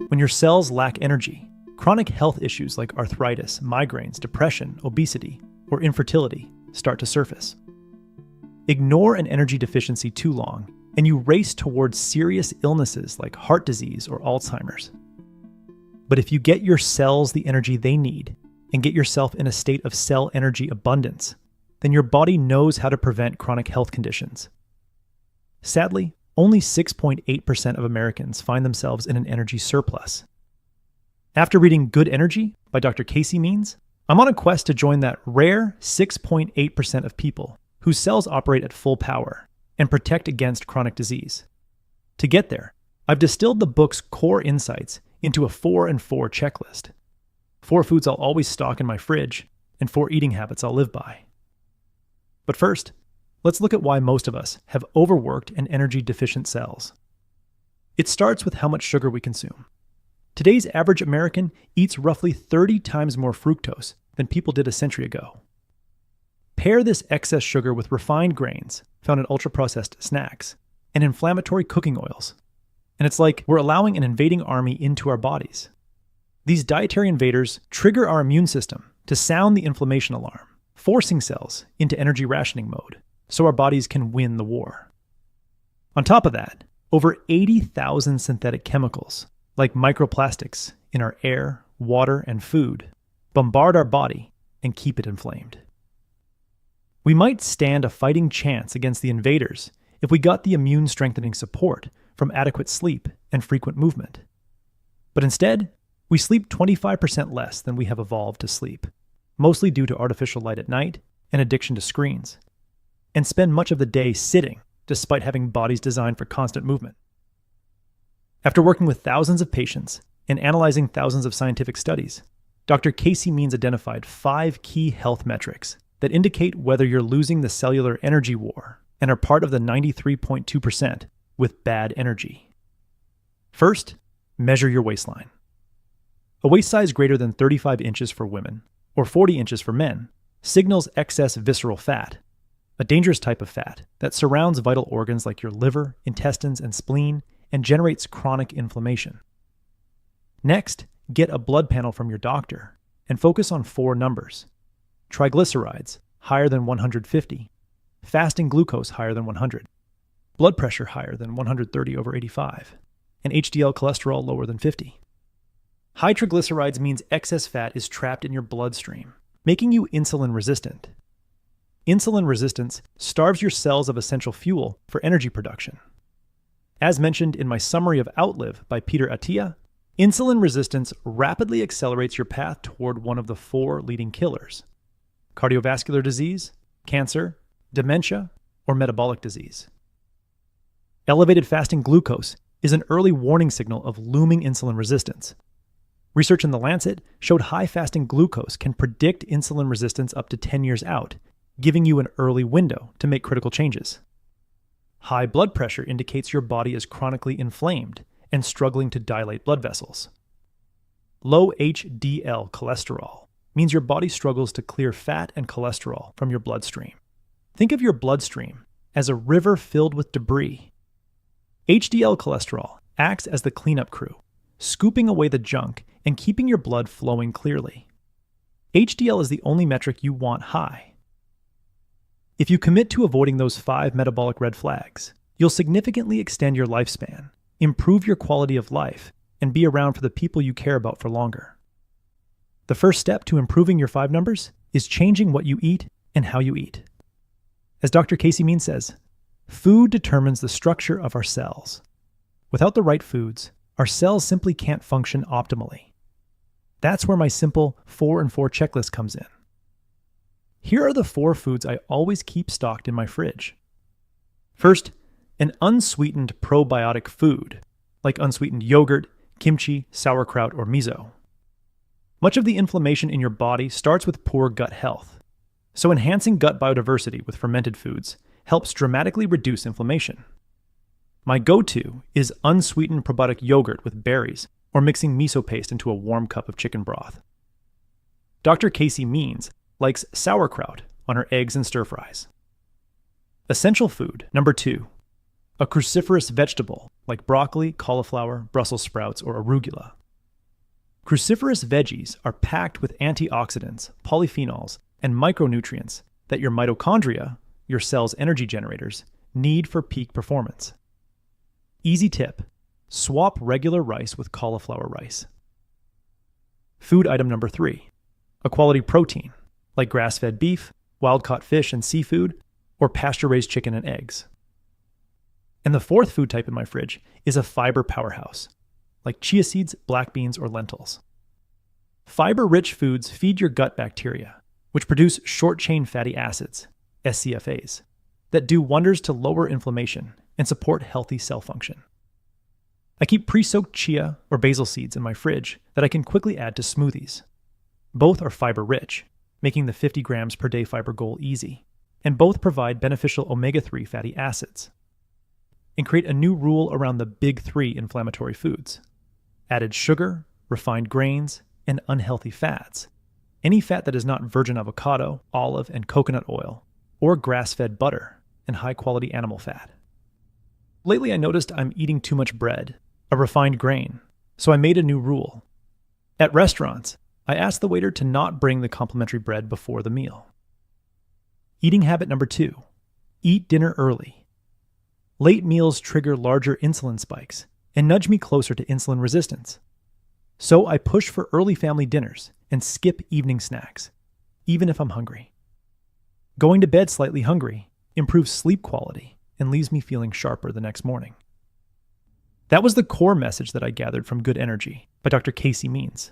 When your cells lack energy, chronic health issues like arthritis, migraines, depression, obesity, or infertility start to surface. Ignore an energy deficiency too long, and you race towards serious illnesses like heart disease or Alzheimer's. But if you get your cells the energy they need and get yourself in a state of cell energy abundance, then your body knows how to prevent chronic health conditions. Sadly, only 6.8% of Americans find themselves in an energy surplus. After reading Good Energy by Dr. Casey Means, I'm on a quest to join that rare 6.8% of people whose cells operate at full power and protect against chronic disease. To get there, I've distilled the book's core insights into a 4 and 4 checklist. 4 foods I'll always stock in my fridge, and 4 eating habits I'll live by. But first, let's look at why most of us have overworked and energy-deficient cells. It starts with how much sugar we consume. Today's average American eats roughly 30 times more fructose than people did a century ago. Pair this excess sugar with refined grains found in ultra-processed snacks and inflammatory cooking oils, and it's like we're allowing an invading army into our bodies. These dietary invaders trigger our immune system to sound the inflammation alarm, forcing cells into energy rationing mode so our bodies can win the war. On top of that, over 80,000 synthetic chemicals, like microplastics in our air, water, and food, bombard our body and keep it inflamed. We might stand a fighting chance against the invaders if we got the immune-strengthening support from adequate sleep and frequent movement. But instead, we sleep 25% less than we have evolved to sleep, mostly due to artificial light at night and addiction to screens, and spend much of the day sitting despite having bodies designed for constant movement. After working with thousands of patients and analyzing thousands of scientific studies, Dr. Casey Means identified 5 key health metrics that indicate whether you're losing the cellular energy war and are part of the 93.2% with bad energy. First, measure your waistline. A waist size greater than 35 inches for women, or 40 inches for men, signals excess visceral fat, a dangerous type of fat that surrounds vital organs like your liver, intestines, and spleen and generates chronic inflammation. Next, get a blood panel from your doctor and focus on 4 numbers: triglycerides higher than 150, fasting glucose higher than 100, blood pressure higher than 130/85, and HDL cholesterol lower than 50. High triglycerides means excess fat is trapped in your bloodstream, making you insulin resistant. Insulin resistance starves your cells of essential fuel for energy production. As mentioned in my summary of Outlive by Peter Attia, insulin resistance rapidly accelerates your path toward one of the 4 leading killers: cardiovascular disease, cancer, dementia, or metabolic disease. Elevated fasting glucose is an early warning signal of looming insulin resistance. Research in The Lancet showed high fasting glucose can predict insulin resistance up to 10 years out, giving you an early window to make critical changes. High blood pressure indicates your body is chronically inflamed and struggling to dilate blood vessels. Low HDL cholesterol means your body struggles to clear fat and cholesterol from your bloodstream. Think of your bloodstream as a river filled with debris. HDL cholesterol acts as the cleanup crew, scooping away the junk and keeping your blood flowing clearly. HDL is the only metric you want high. If you commit to avoiding those 5 metabolic red flags, you'll significantly extend your lifespan, improve your quality of life, and be around for the people you care about for longer. The first step to improving your 5 numbers is changing what you eat and how you eat. As Dr. Casey Means says, food determines the structure of our cells. Without the right foods, our cells simply can't function optimally. That's where my simple 4 and 4 checklist comes in. Here are the 4 foods I always keep stocked in my fridge. First, an unsweetened probiotic food, like unsweetened yogurt, kimchi, sauerkraut, or miso. Much of the inflammation in your body starts with poor gut health, so enhancing gut biodiversity with fermented foods helps dramatically reduce inflammation. My go-to is unsweetened probiotic yogurt with berries or mixing miso paste into a warm cup of chicken broth. Dr. Casey Means likes sauerkraut on her eggs and stir fries. Essential food number 2. A cruciferous vegetable like broccoli, cauliflower, Brussels sprouts, or arugula. Cruciferous veggies are packed with antioxidants, polyphenols, and micronutrients that your mitochondria, your cell's energy generators, need for peak performance. Easy tip: swap regular rice with cauliflower rice. Food item number 3. A quality protein like grass-fed beef, wild-caught fish and seafood, or pasture-raised chicken and eggs. And the fourth food type in my fridge is a fiber powerhouse, like chia seeds, black beans, or lentils. Fiber-rich foods feed your gut bacteria, which produce short-chain fatty acids, SCFAs, that do wonders to lower inflammation and support healthy cell function. I keep pre-soaked chia or basil seeds in my fridge that I can quickly add to smoothies. Both are fiber-rich, making the 50 grams per day fiber goal easy, and both provide beneficial omega-3 fatty acids. And create a new rule around the big 3 inflammatory foods: added sugar, refined grains, and unhealthy fats. Any fat that is not virgin avocado, olive, and coconut oil, or grass-fed butter and high-quality animal fat. Lately, I noticed I'm eating too much bread, a refined grain, so I made a new rule. At restaurants, I asked the waiter to not bring the complimentary bread before the meal. Eating habit number 2. Eat dinner early. Late meals trigger larger insulin spikes and nudge me closer to insulin resistance. So I push for early family dinners and skip evening snacks, even if I'm hungry. Going to bed slightly hungry improves sleep quality and leaves me feeling sharper the next morning. That was the core message that I gathered from Good Energy by Dr. Casey Means.